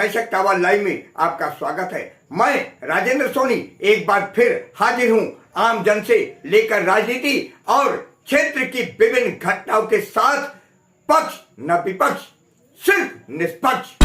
सशक्त आवाज लाइव में आपका स्वागत है। मैं राजेंद्र सोनी एक बार फिर हाजिर हूं आम जन से लेकर राजनीति और क्षेत्र की विभिन्न घटनाओं के साथ। पक्ष न विपक्ष, सिर्फ निष्पक्ष।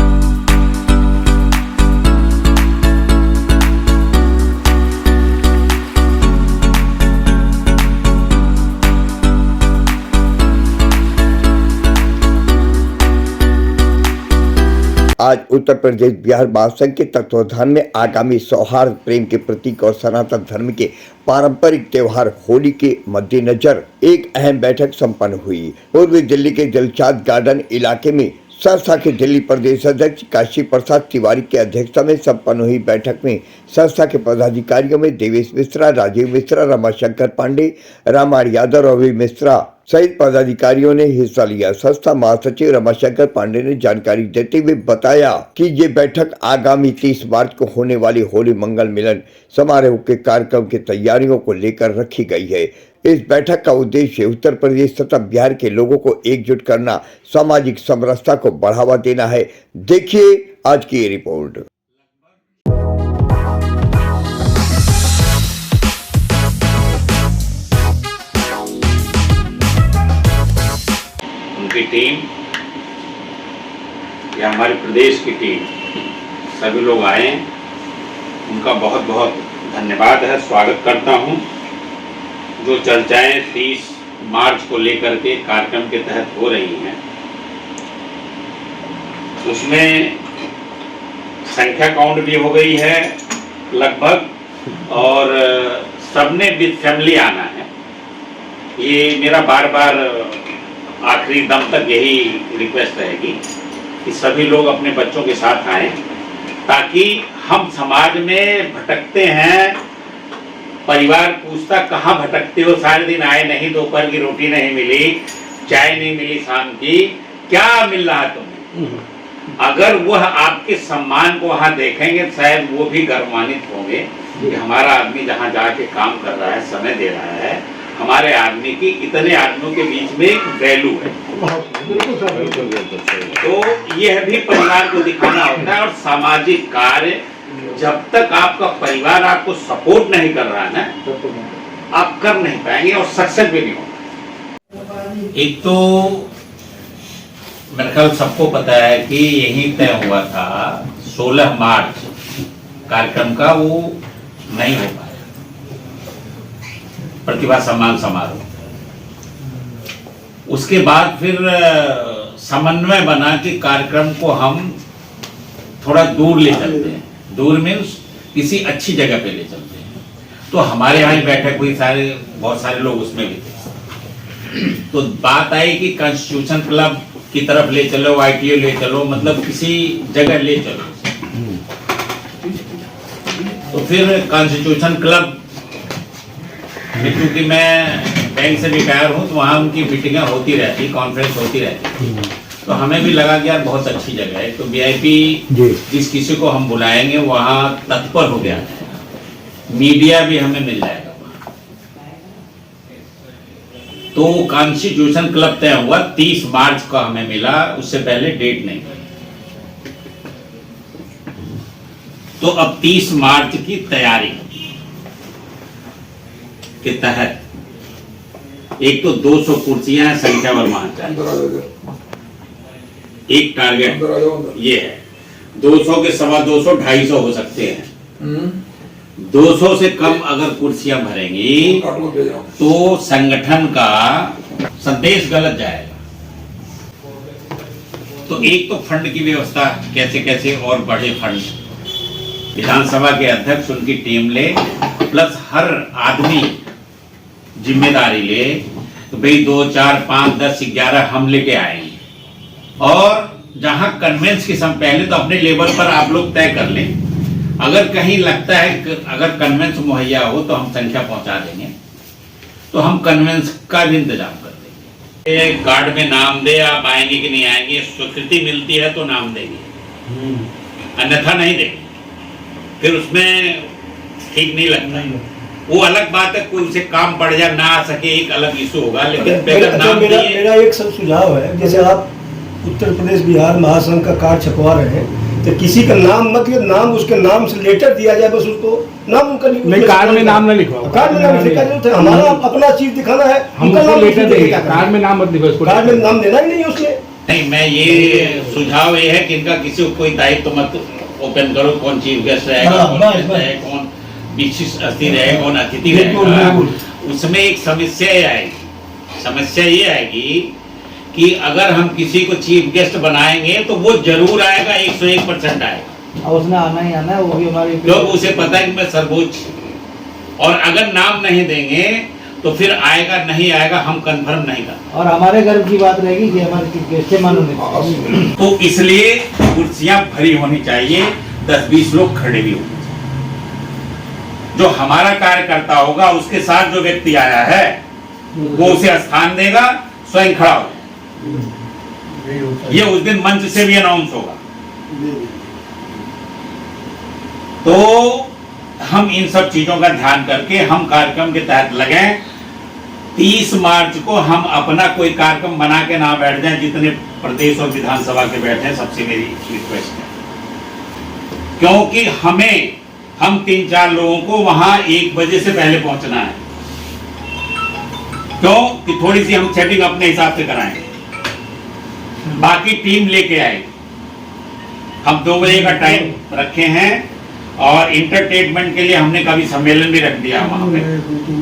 आज उत्तर प्रदेश बिहार महासंघ के तत्वावधान में आगामी सौहार्द प्रेम के प्रतीक और सनातन धर्म के पारंपरिक त्योहार होली के मद्देनजर एक अहम बैठक संपन्न हुई। पूर्वी दिल्ली के दिलशाद गार्डन इलाके में संस्था के दिल्ली प्रदेश अध्यक्ष काशी प्रसाद तिवारी की अध्यक्षता में संपन्न हुई बैठक में संस्था के पदाधिकारियों में देवेश मिश्रा, राजीव मिश्रा, रमाशंकर पांडे, रामायण यादव, रवि मिश्रा सहित पदाधिकारियों ने हिस्सा लिया। संस्था महासचिव रमाशंकर पांडे ने जानकारी देते हुए बताया कि ये बैठक आगामी 30 मार्च को होने वाली होली मंगल मिलन समारोह के कार्यक्रम की तैयारियों को लेकर रखी गई है। इस बैठक का उद्देश्य उत्तर प्रदेश तथा बिहार के लोगों को एकजुट करना, सामाजिक समरसता को बढ़ावा देना है। देखिए आज की ये रिपोर्ट। उनकी टीम या हमारे प्रदेश की टीम सभी लोग आए, उनका बहुत बहुत धन्यवाद है, स्वागत करता हूं। जो चर्चाएं 30 मार्च को लेकर के कार्यक्रम के तहत हो रही हैं, उसमें संख्या काउंट भी हो गई है लगभग, और सबने विद फैमिली आना है। ये मेरा बार बार आखिरी दम तक यही रिक्वेस्ट रहेगी कि सभी लोग अपने बच्चों के साथ आएं, ताकि हम समाज में भटकते हैं, परिवार पूछता कहाँ भटकते हो, सारे दिन आए नहीं, दोपहर की रोटी नहीं मिली, चाय नहीं मिली, शाम की क्या मिल रहा है तुम्हें। अगर वह आपके सम्मान को वहाँ देखेंगे, शायद वो भी गर्वान्वित होंगे कि हमारा आदमी जहाँ जाके काम कर रहा है, समय दे रहा है, हमारे आदमी की इतने आदमियों के बीच में एक वैल्यू है। तो यह भी परिवार को दिखाना होता है। और सामाजिक कार्य जब तक आपका परिवार आपको सपोर्ट नहीं कर रहा है ना, आप कर नहीं पाएंगे और सक्सेस भी नहीं होगा। एक तो मेरे ख्याल सबको पता है कि यही तय हुआ था 16 मार्च कार्यक्रम का, वो नहीं हो पाया, प्रतिभा सम्मान समारोह। उसके बाद फिर समन्वय बना कि कार्यक्रम को हम थोड़ा दूर ले चलते हैं। दूर मीन्स किसी अच्छी जगह पे ले चलते हैं। तो हमारे यहाँ बैठक हुई, बहुत सारे लोग उसमें भी थे। तो बात आई कि कॉन्स्टिट्यूशन क्लब की तरफ ले चलो, ITO ले चलो, मतलब किसी जगह ले चलो। तो फिर कॉन्स्टिट्यूशन क्लब में, क्योंकि मैं बैंक से रिटायर हूँ, तो वहाँ उनकी मीटिंगें होती रहती, कॉन्फ्रेंस होती रहती। तो हमें भी लगा कि यार बहुत अच्छी जगह है, तो VIP जिस किसी को हम बुलाएंगे वहाँ तत्पर हो गया, मीडिया भी हमें मिल जाएगा वहाँ। तो कॉन्स्टिट्यूशन क्लब तय हुआ, 30 मार्च का हमें मिला, उससे पहले डेट नहीं। तो अब 30 मार्च की तैयारी के तहत एक तो 200 कुर्सियां हैं, संख्या बढ़ाना चाहिए। एक टारगेट ये है, 200 के 225, 250 हो सकते हैं। 200 से कम अगर कुर्सियां भरेंगी तो संगठन का संदेश गलत जाएगा। तो एक तो फंड की व्यवस्था कैसे कैसे और बड़े फंड विधानसभा के अध्यक्ष उनकी टीम ले, प्लस हर आदमी जिम्मेदारी ले, तो भाई 2, 4, 5, 10, 11 हम लेके आएंगे। और जहां कन्वेंस की सम पहले तो अपने लेवल पर आप लोग तय कर लें। अगर कहीं लगता है कि अगर कन्वेंस मुहैया हो तो हम संख्या पहुंचा देंगे, तो हम कन्वेंस का भी इंतजाम कर देंगे। कार्ड में नाम दे, आप आएंगे कि नहीं आएंगे, स्वीकृति मिलती है तो नाम देंगे, अन्यथा नहीं देंगे। फिर उसमें ठीक नहीं लगता। वो अलग बात है, कोई उसे काम पड़ जाए ना आ सके, एक अलग इशू होगा। लेकिन मेरा एक सब सुझाव है, जैसे आप उत्तर प्रदेश बिहार महासंघ का कार्ड छपवा रहे हैं, तो किसी का नाम मत लियो, नाम उसके नाम से लेटर दिया जाए, बस उसको नाम उनका नहीं, कार्ड में नाम न लिखवाओ। कार्ड में नाम लिखा जाए, हमारा अपना चीज दिखाना है, हम उनका उसको नाम लेटर उसमें देंगे, क्या करना? कार्ड में नाम मत लिखो इसको। कार्ड में नाम देना ही नहीं है उसमें। नहीं, मैं ये सुझाव ये है कि इनका किसी को कोई दायित्व मत ओपन करो, कौन चीफ गेस्ट रहेगा, हाँ, कौन बस, गेस्ट बस। रहेगा, कौन विशिष्ट अतिथि रहेगा, कौन अतिथि बिल्कुल, रहेगा। बिल्कुल। उसमें एक समस्या ये आएगी, समस्या ये आएगी कि अगर हम किसी को चीफ गेस्ट बनाएंगे तो वो जरूर आएगा, 101% आएगा, और उसने आना ही आना है, वो भी हमारी क्योंकि उसे पता है कि मैं सर्वोच्च। और अगर नाम नहीं देंगे तो फिर आएगा नहीं आएगा हम कंफर्म नहीं कर। और हमारे गर्व की बात रहेगी कि हमारे चीफ गेस्ट से मालूम नहीं। तो इसलिए कुर्सियां भरी होनी चाहिए, 10-20 लोग खड़े भी होने चाहिए। जो हमारा कार्यकर्ता होगा उसके साथ जो व्यक्ति आया है वो उसे स्थान देगा, स्वयं खड़ा होगा। ये उस दिन मंच से भी अनाउंस होगा। तो हम इन सब चीजों का ध्यान करके हम कार्यक्रम के तहत लगे। 30 मार्च को हम अपना कोई कार्यक्रम बना के ना बैठ जाएं, जितने प्रदेश और विधानसभा के बैठे हैं, सबसे मेरी रिक्वेस्ट है। क्योंकि हम 3-4 लोगों को वहां 1 बजे से पहले पहुंचना है। क्यों कि थोड़ी सी हम सेटिंग अपने हिसाब से कराएंगे, बाकी टीम लेके आएगी। हम 2 बजे का टाइम रखे हैं और इंटरटेनमेंट के लिए हमने कभी सम्मेलन भी रख दिया वहां पे।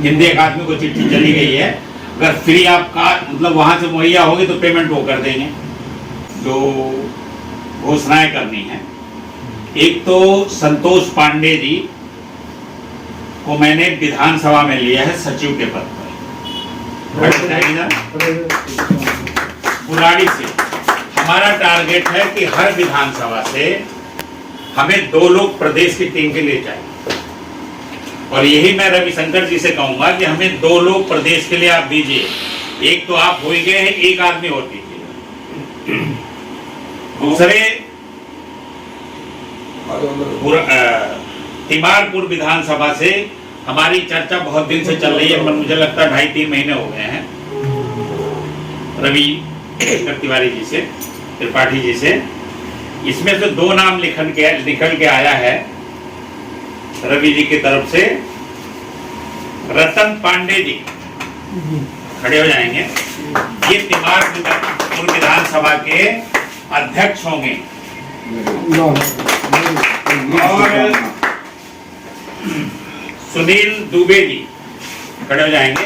हिंदी अकादमी को चिट्ठी चली गई है, अगर फ्री आपका मतलब वहां से मुहैया होगी तो पेमेंट वो कर देंगे। जो घोषणाएं करनी है, एक तो संतोष पांडे जी को मैंने विधानसभा में लिया है सचिव के पद पर, बुराड़ी से। हमारा टारगेट है कि हर विधानसभा से हमें 2 लोग प्रदेश की टीम के लिए चाहिए, और यही मैं रविशंकर जी से कहूंगा कि हमें 2 लोग प्रदेश के लिए आप दीजिए। एक तो आप हो ही गए हैं, एक आदमी और दीजिए। दूसरे तिमारपुर विधानसभा से हमारी चर्चा बहुत दिन से चल रही है, मुझे लगता है 2.5-3 महीने हो गए हैं, रवि तिवारी जी से, त्रिपाठी जी से। इसमें से 2 नाम निकल के आया है रवि जी की तरफ से। रतन पांडे जी खड़े हो जाएंगे, ये तिमारपुर विधानसभा के अध्यक्ष होंगे। और सुनील दुबे जी खड़े हो जाएंगे,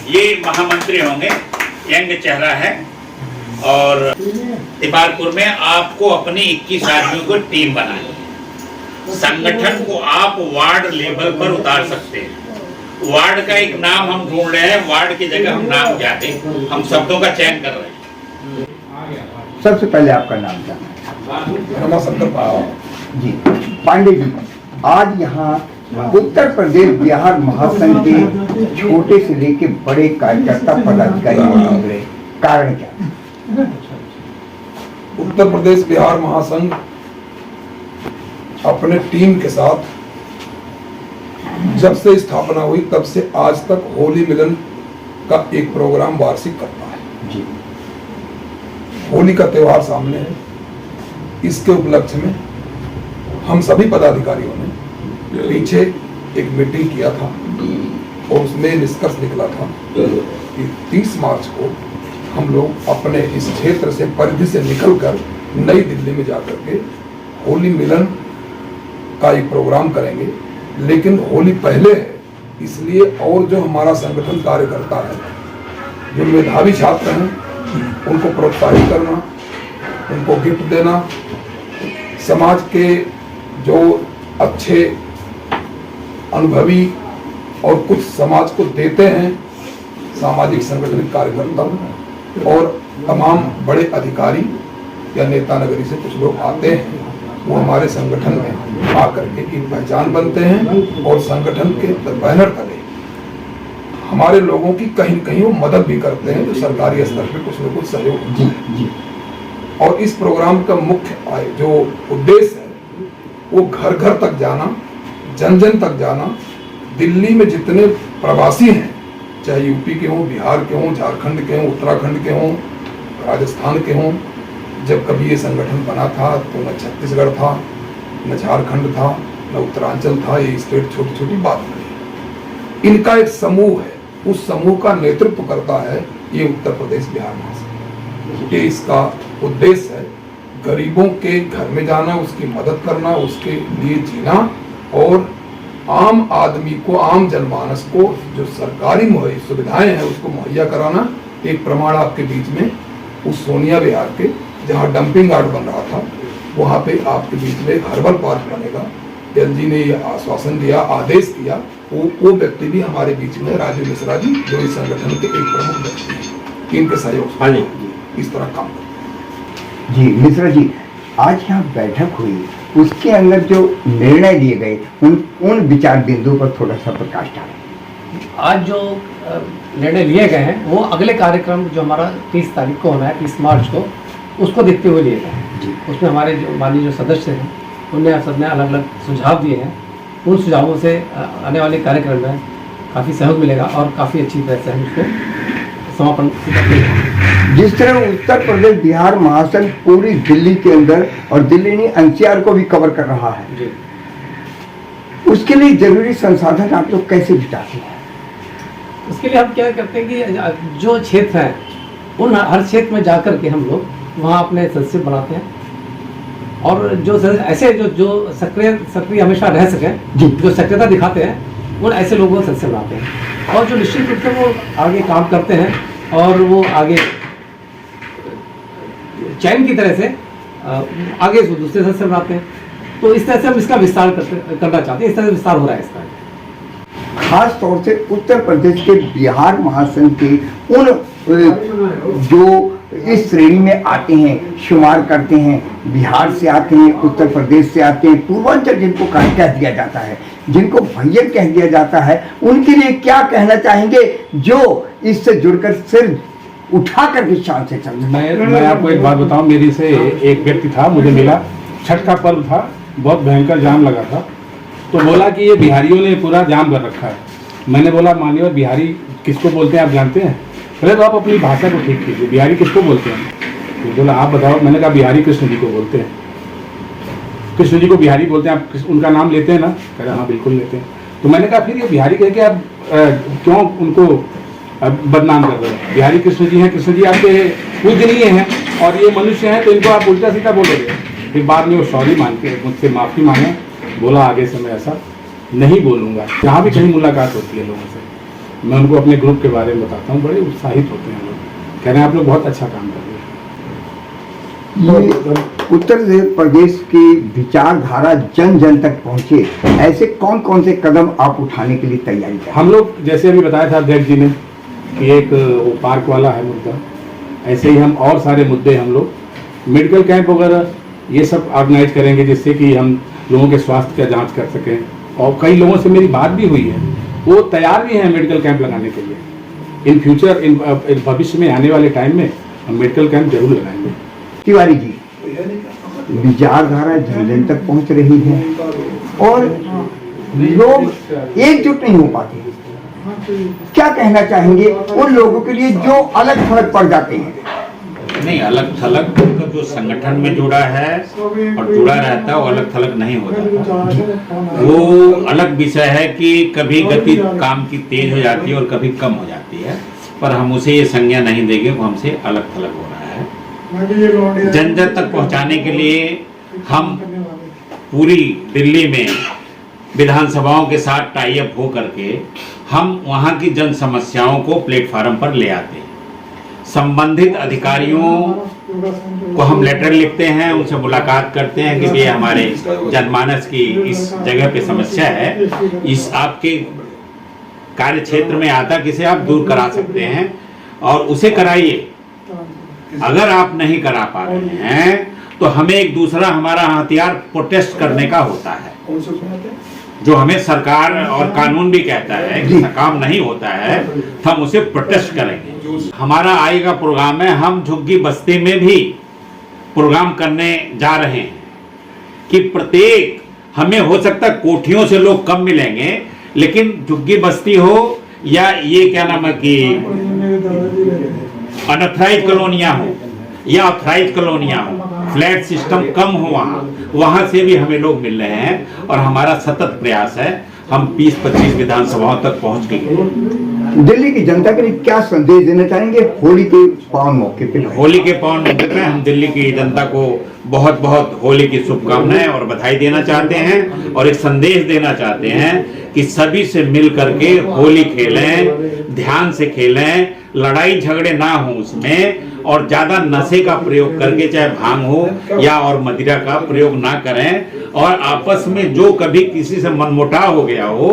ये महामंत्री होंगे, यंग चेहरा है। और तिमारपुर में आपको अपनी 21 आदमियों को टीम बनानी है। संगठन को आप वार्ड लेवल पर उतार सकते हैं। वार्ड का एक नाम हम ढूंढ रहे हैं, वार्ड की जगह हम नाम क्या दें, हम शब्दों का चयन कर रहे हैं। सबसे पहले आपका नाम क्या है? रमाशंकर जी पांडे जी, आज यहाँ उत्तर प्रदेश बिहार महासंघ के छोटे से लेके बड़े कार्यकर्ता पदाधिकारी मौजूद रहे, कारण क्या? उत्तर प्रदेश बिहार महासंघ अपने टीम के साथ जब से स्थापना हुई तब से आज तक होली मिलन का एक प्रोग्राम वार्षिक करता है। जी होली का त्योहार सामने है, इसके उपलक्ष्य में हम सभी पदाधिकारियों ने पीछे एक मीटिंग किया था और उसमें निष्कर्ष निकला था कि 30 मार्च को हम लोग अपने इस क्षेत्र से परिधि से निकलकर नई दिल्ली में जाकर के होली मिलन का एक प्रोग्राम करेंगे। लेकिन होली पहले है, इसलिए और जो हमारा संगठन कार्य करता है, जो मेधावी छात्र हैं उनको प्रोत्साहित करना, उनको गिफ्ट देना, समाज के जो अच्छे अनुभवी और कुछ समाज को देते हैं सामाजिक संगठनिक कार्यकर्ता और तमाम बड़े अधिकारी या नेता नगरी से कुछ लोग आते हैं, वो हमारे संगठन में आकर के एक पहचान बनते हैं और संगठन के बैनर तले हमारे लोगों की कहीं न कहीं वो मदद भी करते हैं, जो सरकारी स्तर पे कुछ न कुछ सहयोग होता है। और इस प्रोग्राम का मुख्य जो उद्देश्य है वो घर घर तक जाना, जन जन तक जाना। दिल्ली में जितने प्रवासी हैं, चाहे यूपी के हों, बिहार के हों, झारखंड के हों, उत्तराखंड के हों, राजस्थान के हों, जब कभी ये संगठन बना था तो न छत्तीसगढ़ था, न झारखंड था, न उत्तरांचल था। ये स्टेट छोटी छोटी बात नहीं। इनका एक समूह है, उस समूह का नेतृत्व करता है ये उत्तर प्रदेश बिहार महासंघ। ये इसका उद्देश्य है गरीबों के घर में जाना, उसकी मदद करना, उसके लिए जीना और आम आदमी को, आम जनमानस को जो सरकारी सुविधाएं हैं उसको मुहैया कराना। एक प्रमाण आपके बीच में उस सोनिया विहार के जहां डंपिंग यार्ड बन रहा था, वहां पे आपके बीच में एक हर्बल पार्क बनेगा। एलजी ने ये आश्वासन दिया, आदेश दिया। वो व्यक्ति भी हमारे बीच में राजीव मिश्रा जी, जो इस संगठन के एक प्रमुख व्यक्ति हैं, इनके सहयोग से इस तरह काम करते हैं। जी मिश्रा जी, आज यहाँ बैठक हुई, उसके अंदर जो निर्णय लिए गए उन विचार बिंदुओं पर थोड़ा सा प्रकाश डालें। आज जो निर्णय लिए गए हैं वो अगले कार्यक्रम जो हमारा 30 तारीख को होना है, 30 मार्च को, उसको देखते हुए लिए गए हैं। उसमें हमारे जो माननीय जो सदस्य हैं उनने सबने अलग अलग सुझाव दिए हैं। उन सुझावों से आने वाले कार्यक्रम में काफ़ी सहयोग मिलेगा और काफ़ी अच्छी तरह से हम उसको समापन करेंगे। जिस तरह उत्तर प्रदेश बिहार महासंघ पूरी दिल्ली के अंदर और दिल्ली नहीं एनसीआर को भी कवर कर रहा है जी, उसके लिए जरूरी संसाधन आप लोग कैसे जुटाते हैं? उसके लिए हम क्या करते हैं कि जो क्षेत्र हैं उन हर क्षेत्र में जाकर के हम लोग वहाँ अपने सदस्य बनाते हैं और जो ऐसे जो सक्रिय हमेशा रह सकें, जो सक्रियता दिखाते हैं, उन ऐसे लोगों को सदस्य बनाते हैं और जो निश्चित रूप से वो आगे काम करते हैं और वो आगे चैन की तरह से आगे दूसरे सदस्य बनाते हैं। तो इस तरह से हम इसका विस्तार करना चाहते हैं। इस तरह से विस्तार हो रहा है इसका। खास तौर से उत्तर प्रदेश के बिहार महासंघ के उन जो इस श्रेणी में आते हैं, शुमार करते हैं, बिहार से आते हैं, उत्तर प्रदेश से आते हैं, पूर्वांचल जिनको कह दिया जाता है, जिनको भैया कह दिया जाता है, उनके लिए क्या कहना चाहेंगे जो इससे जुड़कर सिर उठा कर शान से चल? मैं आपको एक बात बताऊं, मेरी से एक व्यक्ति था, मुझे मिला, छठ का पर्व था, बहुत भयंकर जाम लगा था, तो बोला कि ये बिहारियों ने पूरा जाम कर रखा है। मैंने बोला मानिए बिहारी किसको बोलते हैं आप जानते हैं? पहले तो आप अपनी भाषा को ठीक कीजिए, बिहारी किसको बोलते हैं? तो बोला आप बताओ। मैंने कहा बिहारी कृष्ण जी को बोलते हैं। कृष्ण जी को बिहारी बोलते हैं, आप उनका नाम लेते हैं ना? कह रहे हाँ बिल्कुल लेते हैं। तो मैंने कहा फिर ये बिहारी कह के आप क्यों उनको बदनाम कर रहे हैं? बिहारी कृष्ण जी हैं, कृष्ण जी आपके पूजनीय हैं और ये मनुष्य हैं, तो इनको आप उल्टा सीधा बोलोगे। फिर बाद में वो सॉरी मान के मुझसे माफ़ी मांगे, बोला आगे से मैं ऐसा नहीं बोलूँगा। जहाँ भी कहीं मुलाकात होती है लोगों से, मैं उनको अपने ग्रुप के बारे में बताता हूँ, बड़े उत्साहित होते हैं लोग, कह रहे हैं आप लोग बहुत अच्छा काम कर रहे हैं। ये उत्तर प्रदेश की विचारधारा जन जन तक पहुँचे, ऐसे कौन कौन से कदम आप उठाने के लिए तैयारी करें? हम लोग जैसे अभी बताया था अध्यक्ष जी ने कि एक वो पार्क वाला है मुद्दा, ऐसे ही हम और सारे मुद्दे हम लोग मेडिकल कैंप वगैरह ये सब ऑर्गेनाइज करेंगे, जिससे कि हम लोगों के स्वास्थ्य का जांच कर सकें। और कई लोगों से मेरी बात भी हुई है, वो तैयार भी हैं मेडिकल कैंप लगाने के लिए। इन फ्यूचर इन भविष्य में आने वाले टाइम में हम मेडिकल कैंप जरूर लगाएंगे। तिवारी जी, विचारधारा जन जन तक पहुंच रही है और लोग एकजुट नहीं हो पाते, क्या कहना चाहेंगे उन लोगों के लिए जो अलग थलग पड़ जाते हैं? नहीं, अलग थलग तो जो संगठन में जुड़ा है और जुड़ा रहता है वो अलग थलग नहीं हो जाता। वो अलग विषय है कि कभी गति काम की तेज हो जाती है और कभी कम हो जाती है, पर हम उसे ये संज्ञा नहीं देंगे वो हमसे अलग थलग हो रहा है। जन जन तक पहुंचाने के लिए हम पूरी दिल्ली में विधानसभाओं के साथ टाई अप हो करके हम वहाँ की जन समस्याओं को प्लेटफार्म पर ले आते हैं। संबंधित अधिकारियों को हम लेटर लिखते हैं, उनसे मुलाकात करते हैं कि ये हमारे जनमानस की इस जगह पे समस्या है, इस आपके कार्य क्षेत्र में आता किसे आप दूर करा सकते हैं और उसे कराइए। अगर आप नहीं करा पा रहे हैं तो हमें एक दूसरा हमारा हथियार प्रोटेस्ट करने का होता है, जो हमें सरकार और कानून भी कहता है कि काम नहीं होता है तो हम उसे प्रोटेस्ट करेंगे। हमारा आएगा प्रोग्राम है, हम झुग्गी बस्ती में भी प्रोग्राम करने जा रहे हैं कि प्रत्येक, हमें हो सकता है कोठियों से लोग कम मिलेंगे, लेकिन झुग्गी बस्ती हो या ये क्या नाम है कि अनऑथराइज कॉलोनियां हो या ऑथराइज कॉलोनियां हो, फ्लैट सिस्टम कम हो वहाँ से भी हमें लोग मिल रहे हैं और हमारा सतत प्रयास है हम 20-25 विधानसभाओं तक पहुँच गए। दिल्ली की जनता के लिए क्या संदेश देना चाहेंगे होली के पावन मौके पे? होली के पावन मौके पे हम दिल्ली की जनता को बहुत बहुत होली की शुभकामनाएं और बधाई देना चाहते हैं और एक संदेश देना चाहते हैं कि सभी से मिल करके होली खेलें, ध्यान से खेलें, लड़ाई झगड़े ना हो उसमें, और ज्यादा नशे का प्रयोग करके चाहे भांग हो या और मदिरा का प्रयोग ना करें, और आपस में जो कभी किसी से मनमुटाव हो गया हो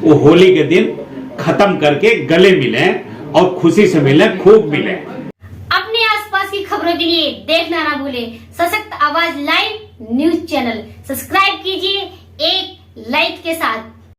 वो होली के दिन खत्म करके गले मिलें और खुशी से मिलें, खूब मिलें। अपने आसपास की खबरों के लिए देखना ना भूलें सशक्त आवाज लाइव न्यूज चैनल। सब्सक्राइब कीजिए एक लाइक के साथ।